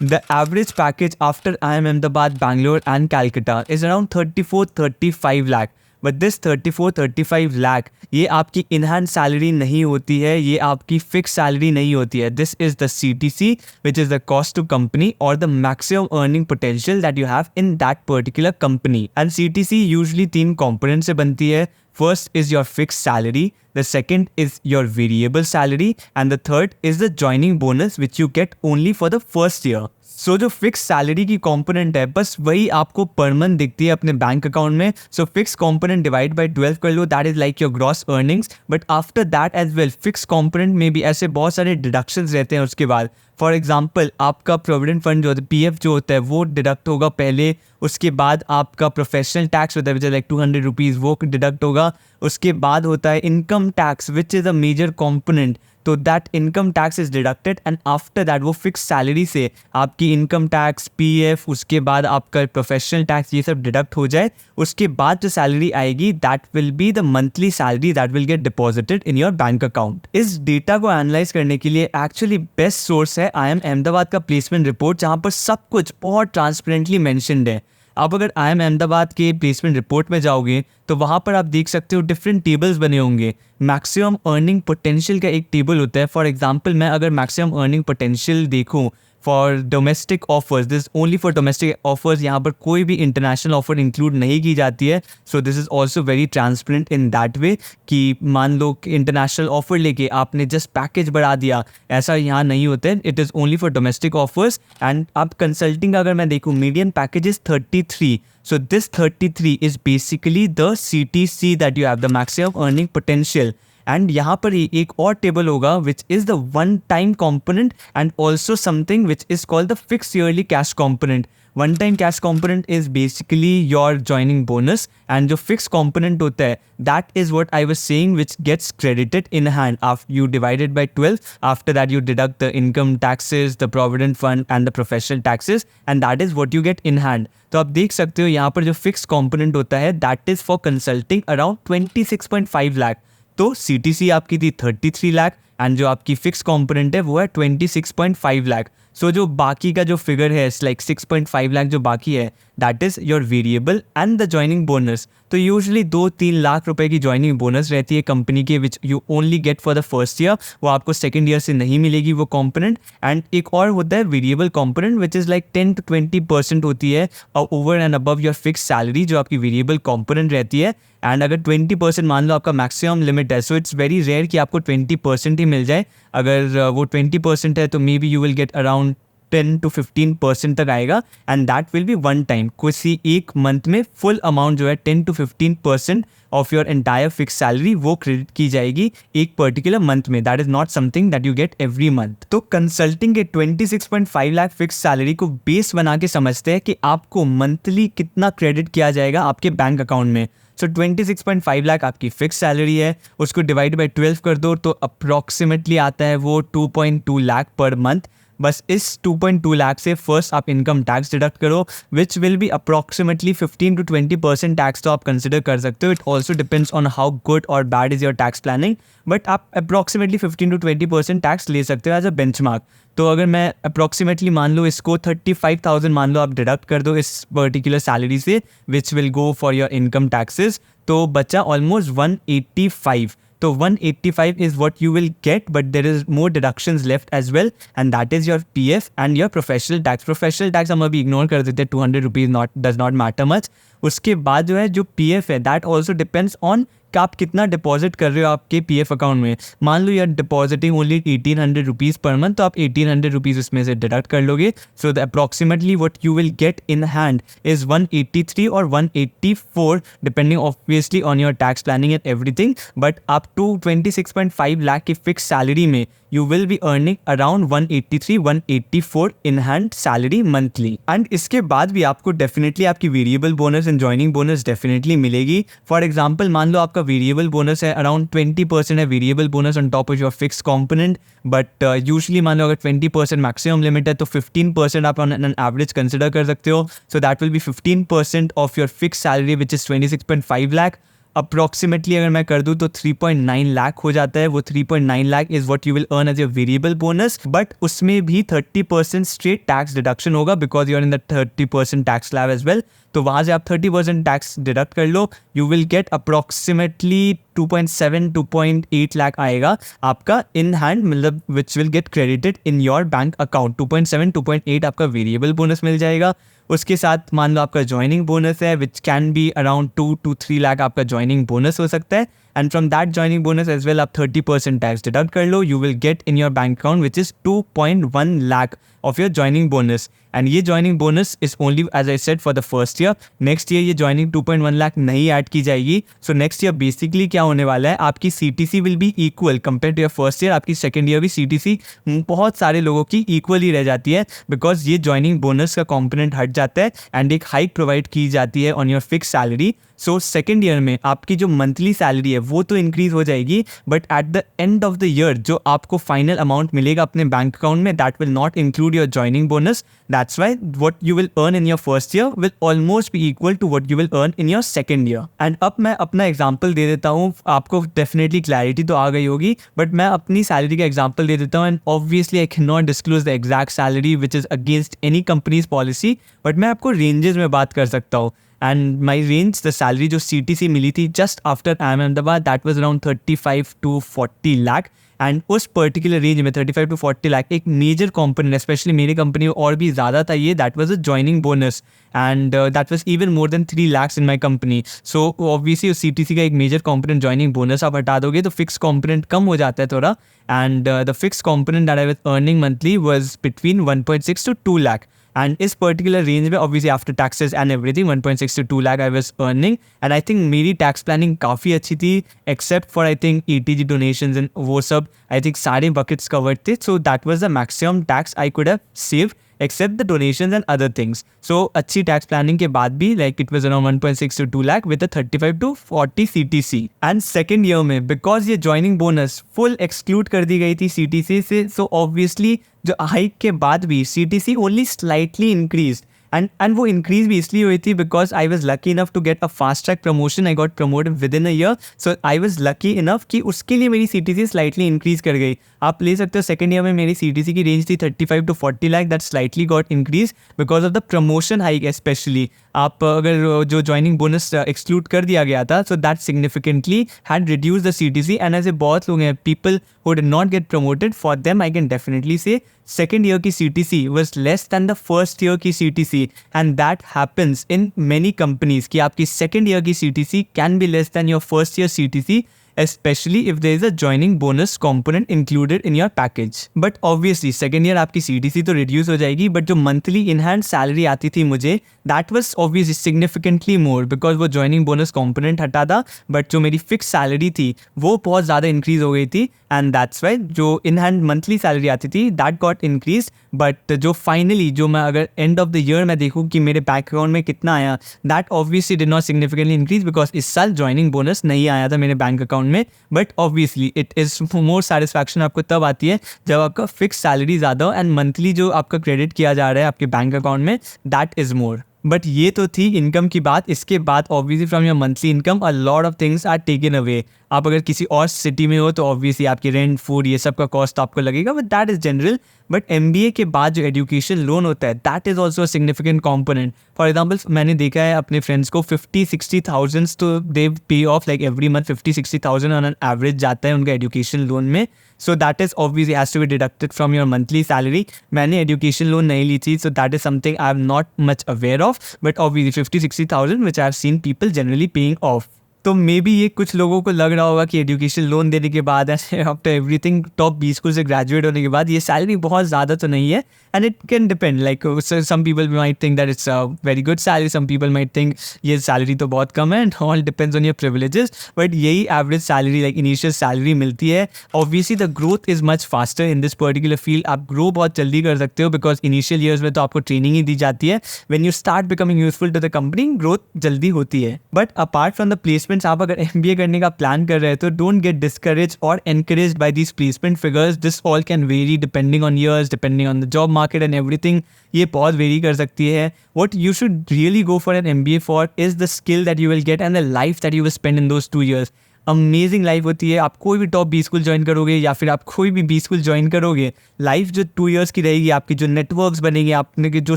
The average package after IIM Ahmedabad, Bangalore and Calcutta is around 34-35 lakh. But this 34-35 lakh ये आपकी in hand salary नहीं होती है, ये आपकी फिक्स सैलरी नहीं होती है. This is the CTC, which is the cost to company or the maximum earning potential that you have in that particular company. And CTC usually 3 components से बनती है. First is your fixed salary, the second is your variable salary, and the third is the joining bonus which you get only for the first year. सो जो fix salary की component है बस वही आपको per month दिखती है अपने bank account में. So fix component divide by 12 कर लो, that is like your gross earnings. But after that as well fix component में भी ऐसे बहुत सारे डिडक्शंस रहते हैं उसके बाद. फॉर एग्जाम्पल आपका प्रोविडेंट फंड जो होता है PF जो होता है वो डिडक्ट होगा पहले. उसके बाद आपका प्रोफेशनल टैक्स होता है विच इज लाइक 200 रुपीज़, वो डिडक्ट होगा. उसके बाद होता है income tax which is a major component. तो that income tax is deducted and after that वो फिक्स सैलरी से आपकी इनकम टैक्स, PF, उसके बाद आपका प्रोफेशनल टैक्स, ये सब डिडक्ट हो जाए. उसके बाद जो सैलरी आएगी that will be the monthly salary that will get deposited in your bank account. इस डेटा को एनालाइज करने के लिए एक्चुअली बेस्ट सोर्स है IIM अहमदाबाद का प्लेसमेंट रिपोर्ट, जहाँ पर सब कुछ बहुत ट्रांसपेरेंटली मैंशनड है. आप अगर IIM अहमदाबाद के प्लेसमेंट रिपोर्ट में जाओगे तो वहाँ पर आप देख सकते हो डिफरेंट टेबल्स बने होंगे. मैक्सिमम अर्निंग पोटेंशियल का एक टेबल होता है. फॉर एग्जांपल मैं अगर मैक्सिमम अर्निंग पोटेंशियल देखूँ for domestic offers, this only for domestic offers, यहाँ पर कोई भी इंटरनेशनल ऑफर इंक्लूड नहीं की जाती है. So this is also very transparent in that way कि मान लो कि इंटरनेशनल ऑफर लेके आपने जस्ट पैकेज बढ़ा दिया, ऐसा यहाँ नहीं होता है. It is only for domestic offers. And आप कंसल्टिंग अगर मैं देखूँ median package is 33. So this 33 is basically the CTC that you have, the maximum earning potential. And यहाँ पर ही एक और टेबल होगा which is the one time component and also something which is called the fixed yearly cash component. One time cash component is basically your joining bonus and जो fixed component होता है that is what I was saying which gets credited in hand after you divide it by 12. After that you deduct the income taxes, the provident fund and the professional taxes and that is what you get in hand. तो आप देख सकते हो यहाँ पर जो fixed component होता है that is for consulting around 26.5 lakh. तो CTC आपकी थी 33 लाख एंड जो आपकी फिक्स कंपोनेंट है वो है 26.5 लाख. सो जो बाकी का जो फिगर है लाइक 6.5 लाख जो बाकी है that is your variable and the joining bonus. तो यूजुअली 2-3 लाख रुपए की जॉइनिंग बोनस रहती है कंपनी के which you only get for the first year. वो आपको सेकंड ईयर से नहीं मिलेगी वो कंपोनेंट. एंड एक और होता है variable component which is like 10-20% होती है over and above your fix salary जो आपकी वेरिएबल कंपोनेंट रहती है. एंड अगर 20% मान लो आपका मैक्सिमम लिमिट है, सो इट्स वेरी रेयर कि आपको 20% ही मिल जाए. अगर वो 20% है तो may be you will get around 10-15% तक आएगा and that will be one time. किसी एक मंथ में फुल अमाउंट जो है 10-15% of your entire fix salary वो क्रेडिट की जाएगी एक पर्टिकुलर मंथ में. That is not something that you get every month. तो कंसल्टिंग के 26.5 लाख फिक्स सैलरी को बेस बना के समझते हैं कि आपको मंथली कितना क्रेडिट किया जाएगा आपके बैंक अकाउंट में. सो 26.5 लाख आपकी फिक्स सैलरी है, उसको डिवाइड बाई 12 कर दो तो अप्रॉक्सीमेटली आता है वो 2.2 लाख पर मंथ. बस इस 2.2 लाख से फर्स्ट आप इनकम टैक्स डिडक्ट करो which will be approximately 15-20% tax तो आप कंसिडर कर सकते हो. It also depends on how good और bad is your tax planning, but आप अप्रॉक्सीमेटली 15-20% टैक्स ले सकते हो एज अ बेंचमार्क. तो अगर मैं अप्रॉक्सीमेटली मान लो इसको 35,000 मान लो आप डिडक्ट कर दो इस पर्टिकुलर सैलरी से which will go for your income taxes, तो बचा ऑलमोस्ट 185. तो 185 is what you will get, but there is more deductions left as well, and that is your PF and your professional tax. Professional tax हम अभी ignore कर देते हैं, 200 rupees does not matter much. उसके बाद जो है जो PF है that also depends on कि आप कितना डिपॉजिट कर रहे हो आपके PF अकाउंट में. मान लो यार depositing only 1800 rupees per month, तो आप 1800 रुपीज़ उसमें से डिडक्ट कर लोगे. So the approximately what you will get in hand is 183 और 184 depending obviously on your tax planning and everything. But up to 26.5 lakh की फिक्स सैलरी में you will be earning around 183-184 in hand salary monthly. And इसके बाद भी आपको definitely आपकी variable bonus and joining bonus definitely मिलेगी. For example मान लो आपका वेरिएबल बोनस है अराउंड 20% है variable bonus on top of your fix component. But usually मान लो अगर 20% मैक्सिमम लिमिट है तो 15% आप ऑन एन एवरेज कंसिडर कर सकते हो. So that will be 15% of your fix salary which is 26.5 lakh. Approximately अगर मैं कर दूँ तो 3.9 लाख हो जाता है। वो 3.9 lakh is what you will earn as a variable bonus, but उसमें भी 30% स्ट्रेट टैक्स डिडक्शन होगा because you are in the 30% tax slab as well. तो वहाँ से आप 30% टैक्स डिडक्ट कर लो, you will get approximately 2.7 2.8 lakh आएगा आपका इन हैंड, मतलब which will get credited in your bank account. 2.7 2.8 आपका वेरिएबल बोनस मिल जाएगा। उसके साथ मान लो आपका ज्वाइनिंग बोनस है which can be around 2 to 3 lakh आपका ज्वाइनिंग बोनस हो सकता है। And from that joining bonus as well आप 30% टैक्स डिडक्ट कर लो, you will get in your bank account which is 2.1 lakh of your joining bonus. And ये joining bonus is only as I said for the first year. Next year ये joining 2.1 lakh नहीं add की जाएगी। So next year basically क्या होने वाला है, आपकी CTC will be equal compare to your first year. आपकी सेकेंड ईयर भी CTC बहुत सारे लोगों की इक्वल ही रह जाती है बिकॉज ये ज्वाइनिंग बोनस का कॉम्पोनेंट हट जाता है एंड एक हाइक प्रोवाइड की जाती है on your fix salary. So second year में आपकी जो मंथली सैलरी है वो तो इंक्रीज हो जाएगी, but at the end of the year जो आपको फाइनल अमाउंट मिलेगा अपने बैंक अकाउंट में that will not include your joining bonus. That's why what you will earn in your first year will almost be equal to what you will earn in your second year. And अब मैं अपना example दे देता हूँ, आपको definitely clarity तो आ गई होगी, but मैं अपनी सैलरी का एग्जाम्पल दे देता हूँ। And obviously I can not disclose the exact salary which is against any companies policy, but मैं आपको रेंजेस में बात कर सकता हूँ। And my range the salary जो CTC मिली थी just after IIM Ahmedabad that was around 35 to 40 lakh. And उस पर्टिकुलर रेंज में 35 to 40 लाख एक मेजर कॉम्पोनेंट स्पेशली मेरी कंपनी में और भी ज़्यादा था ये, that was a joining bonus and that was even more than 3 lakhs in my company. So obviously उस CTC का एक मेजर कॉम्पोनेंट ज्वाइनिंग बोनस आप हटा दोगे तो फिक्स कॉम्पोनेंट कम हो जाता है थोड़ा। And the fix component that I was earning monthly was between 1.6 to 2 lakh. And इस पर्टिकुलर रेंज में obviously after taxes and everything 1.6 to 2 lakh I was earning. And I think मेरी टैक्स प्लानिंग काफ़ी अच्छी थी except for I think ETG donations and वो सब I think सारे buckets covered थे। So that was the maximum tax I could have saved except the donations and other things. So अच्छी tax planning के बाद भी like it was around 1.6 to 2 lakh with a 35 to 40 CTC. And second year में because ये joining bonus full exclude कर दी गई थी CTC से, so obviously जो हाइक के बाद भी CTC only slightly increased. And वो इंक्रीज भी इसलिए हुई थी because I was lucky enough to get a fast track promotion. I got promoted within a year, so I was lucky enough कि उसके लिए मेरी CTC स्लाइटली इंक्रीज कर गई। आप ले सकते हो सेकंड ईयर में मेरी CTC की रेंज थी 35 to 40 lakh, that slightly got increase because of the promotion hike. Specially आप अगर जो ज्वाइनिंग बोनस एक्सक्लूड कर दिया गया था so that significantly had reduce the CTC। And ऐसे बहुत लोग हैं people who did not gate promoted, for them I can definitely से सेकेंड ईयर की CTC was less than the first year की CTC, and that happens in many companies कि आपकी second year की CTC can be less than your first year CTC, especially if there is a joining bonus component included in your package. But obviously second year आपकी CTC तो reduce हो जाएगी, but जो monthly in hand salary आती थी मुझे that was obviously significantly more because वो joining bonus component हटा था, but जो मेरी fixed salary थी वो बहुत ज़्यादा increase हो गई थी and that's why जो in hand monthly salary आती थी that got increased. But जो finally जो मैं अगर end of the year में देखूँ कि मेरे बैंक अकाउंट में कितना आया that obviously did not significantly increase because इस साल joining bonus नहीं आया था मेरे बैंक अकाउंट में। But obviously it is more satisfaction आपको तब आती है जब आपका फिक्स सैलरी ज़्यादा हो एंड मंथली जो आपका क्रेडिट किया जा रहा है आपके बैंक अकाउंट में दैट इज़ मोर। बट ये तो थी इनकम की बात। इसके बाद obviously from your monthly income a lot of things are taken away. आप अगर किसी और सिटी में हो तो ऑब्वियसली आपकी रेंट फूड ये सब का कॉस्ट आपको लगेगा, but that is general. But MBA के बाद जो एजुकेशन लोन होता है that is also a significant component. For example मैंने देखा है अपने फ्रेंड्स को 50-60,000 तो they pay off like every month 50-60,000 on an average जाता है उनका एजुकेशन लोन में। So that is obviously has to be deducted from your monthly salary. मैंने एजुकेशन लोन नहीं ली थी, so that is something I am not much aware of, but obviously 50-60,000 which I have seen people generally paying off. तो may be ये कुछ लोगों को लग रहा होगा कि एजुकेशन लोन देने के बाद आफ्टर एवरीथिंग टॉप 20 स्कूल से ग्रेजुएट होने के बाद ये सैलरी बहुत ज़्यादा तो नहीं है। And it can depend like some people might think that it's a very good salary, some people might think ये सैलरी तो बहुत कम है and all depends on your privileges. But यही average salary like initial salary मिलती है। Obviously the growth is much faster in this particular field. आप grow बहुत जल्दी कर सकते हो बिकॉज इनिशियल ईयर्स में तो आपको ट्रेनिंग ही दी जाती है। When you start becoming useful to the company growth जल्दी होती है। But apart from the placement friends आप अगर MBA करने का प्लान कर रहे हैं तो डोंट गेट डिस्करेज और encourage by these placement figures. This all can vary depending on years, depending on the job market and everything. ये बहुत वेरी कर सकती है. What you should really go for an MBA for is the skill that you will get and the life that you will spend in those 2 years. Amazing life होती है. आप कोई भी टॉप बी स्कूल ज्वाइन करोगे या फिर आप कोई भी बी स्कूल ज्वाइन करोगे, लाइफ जो 2 years की रहेगी, आपकी जो नेटवर्क्स बनेंगे, आपने जो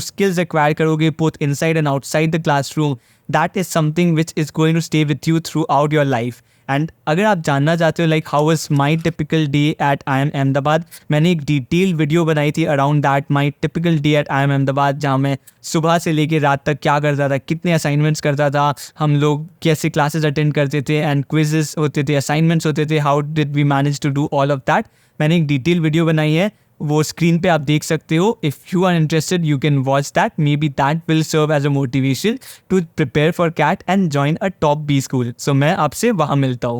स्किल्स एक्वायर करोगे both inside and outside the classroom, that is something which is going to stay with you throughout your life. And अगर आप जानना चाहते हो like how was my typical day at IIM Ahmedabad, मैंने एक detail video बनाई थी around that my typical day at IIM Ahmedabad, जहाँ मैं सुबह से लेके रात तक क्या करता था, कितने असाइनमेंट्स करता था, हम लोग कैसे क्लासेस अटेंड करते थे एंड क्विजेस होते थे, असाइनमेंट्स होते थे, how did we manage to do all of that. मैंने एक डिटेल वीडियो बनाई है, वो स्क्रीन पे आप देख सकते हो. If you are interested you can watch that. Maybe that will serve as a motivation to prepare for CAT and join a top B school. So मैं आपसे वहाँ मिलता हूँ.